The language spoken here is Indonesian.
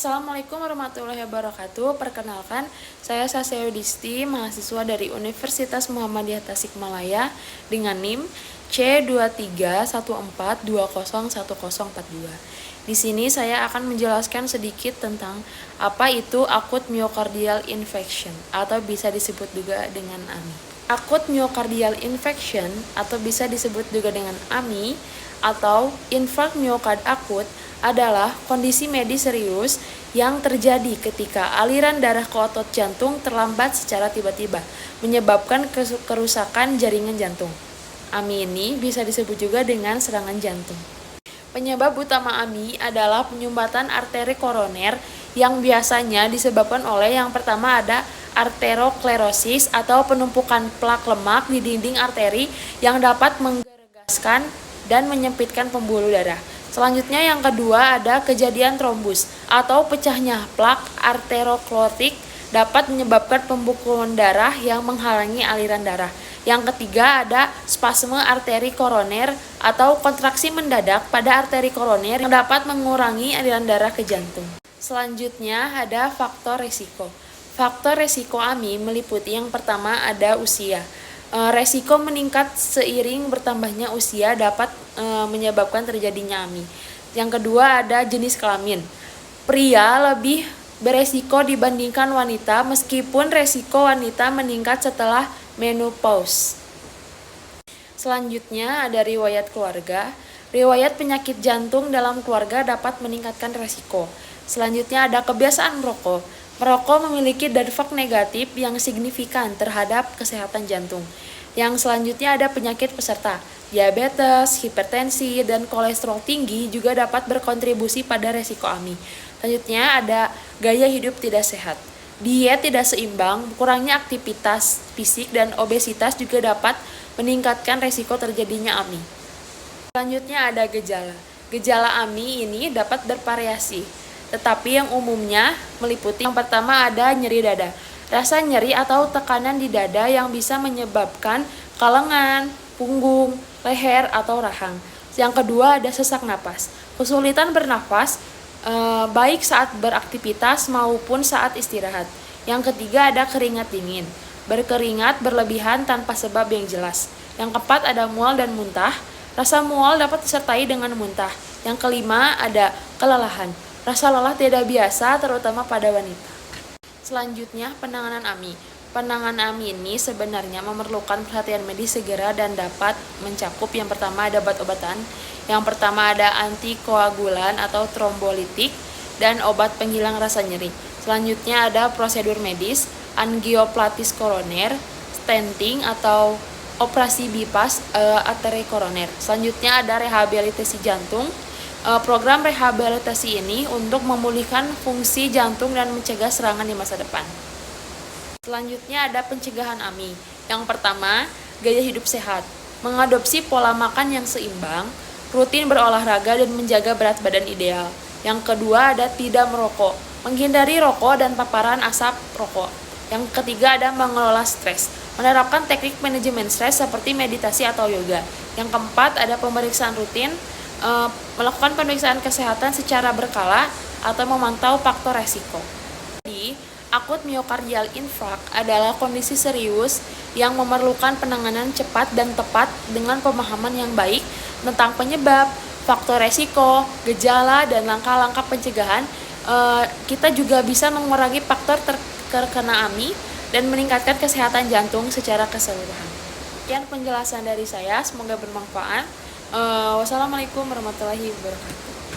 Assalamualaikum warahmatullahi wabarakatuh. Perkenalkan, saya Saseo Disti, mahasiswa dari Universitas Muhammadiyah Tasikmalaya dengan NIM C2314201042. Di sini saya akan menjelaskan sedikit tentang apa itu acute myocardial infarction atau bisa disebut juga dengan AMI. Acute myocardial infarction atau bisa disebut juga dengan AMI atau infark miokard akut adalah kondisi medis serius yang terjadi ketika aliran darah ke otot jantung terlambat secara tiba-tiba, menyebabkan kerusakan jaringan jantung. AMI ini bisa disebut juga dengan serangan jantung. Penyebab utama AMI adalah penyumbatan arteri koroner yang biasanya disebabkan oleh yang pertama ada arteroklerosis atau penumpukan plak lemak di dinding arteri yang dapat menggerakkan dan menyempitkan pembuluh darah. Selanjutnya yang kedua ada kejadian trombus atau pecahnya plak arteroklerotik dapat menyebabkan pembekuan darah yang menghalangi aliran darah. Yang ketiga ada spasme arteri koroner atau kontraksi mendadak pada arteri koroner yang dapat mengurangi aliran darah ke jantung. Selanjutnya ada faktor resiko. Faktor resiko AMI meliputi yang pertama ada usia. Resiko meningkat seiring bertambahnya usia dapat menyebabkan terjadinya AMI. Yang kedua ada jenis kelamin. Pria lebih beresiko dibandingkan wanita meskipun resiko wanita meningkat setelah menopause. Selanjutnya ada riwayat keluarga. Riwayat penyakit jantung dalam keluarga dapat meningkatkan resiko. Selanjutnya ada kebiasaan merokok. Merokok memiliki dampak negatif yang signifikan terhadap kesehatan jantung. Yang selanjutnya ada penyakit peserta. Diabetes, hipertensi, dan kolesterol tinggi juga dapat berkontribusi pada resiko AMI. Selanjutnya ada gaya hidup tidak sehat. Diet tidak seimbang, kurangnya aktivitas fisik, dan obesitas juga dapat meningkatkan resiko terjadinya AMI. Selanjutnya ada gejala. Gejala AMI ini dapat bervariasi, tetapi yang umumnya meliputi yang pertama ada nyeri dada. Rasa nyeri atau tekanan di dada yang bisa menyebabkan kalengan, punggung, leher, atau rahang. Yang kedua ada sesak napas. Kesulitan bernafas baik saat beraktivitas maupun saat istirahat. Yang ketiga ada keringat dingin. Berkeringat berlebihan tanpa sebab yang jelas. Yang keempat ada mual dan muntah. Rasa mual dapat disertai dengan muntah. Yang kelima ada kelelahan. Rasa lelah tidak biasa terutama pada wanita. Selanjutnya penanganan AMI. Penanganan AMI ini sebenarnya memerlukan perhatian medis segera dan dapat mencakup yang pertama ada obat-obatan. Yang pertama ada antikoagulan atau trombolitik dan obat penghilang rasa nyeri. Selanjutnya ada prosedur medis, angioplastis koroner, stenting atau operasi bypass arteri koroner. Selanjutnya ada rehabilitasi jantung. Program rehabilitasi ini untuk memulihkan fungsi jantung dan mencegah serangan di masa depan. Selanjutnya ada pencegahan AMI. Yang pertama, gaya hidup sehat. Mengadopsi pola makan yang seimbang, rutin berolahraga dan menjaga berat badan ideal. Yang kedua ada tidak merokok. Menghindari rokok dan paparan asap rokok. Yang ketiga ada mengelola stres. Menerapkan teknik manajemen stres seperti meditasi atau yoga. Yang keempat ada pemeriksaan rutin. Melakukan pemeriksaan kesehatan secara berkala atau memantau faktor resiko. Jadi, akut myocardial infark adalah kondisi serius yang memerlukan penanganan cepat dan tepat dengan pemahaman yang baik tentang penyebab, faktor resiko, gejala, dan langkah-langkah pencegahan. Kita juga bisa mengurangi faktor terkena AMI dan meningkatkan kesehatan jantung secara keseluruhan. Sekian penjelasan dari saya, semoga bermanfaat. Wassalamualaikum warahmatullahi wabarakatuh.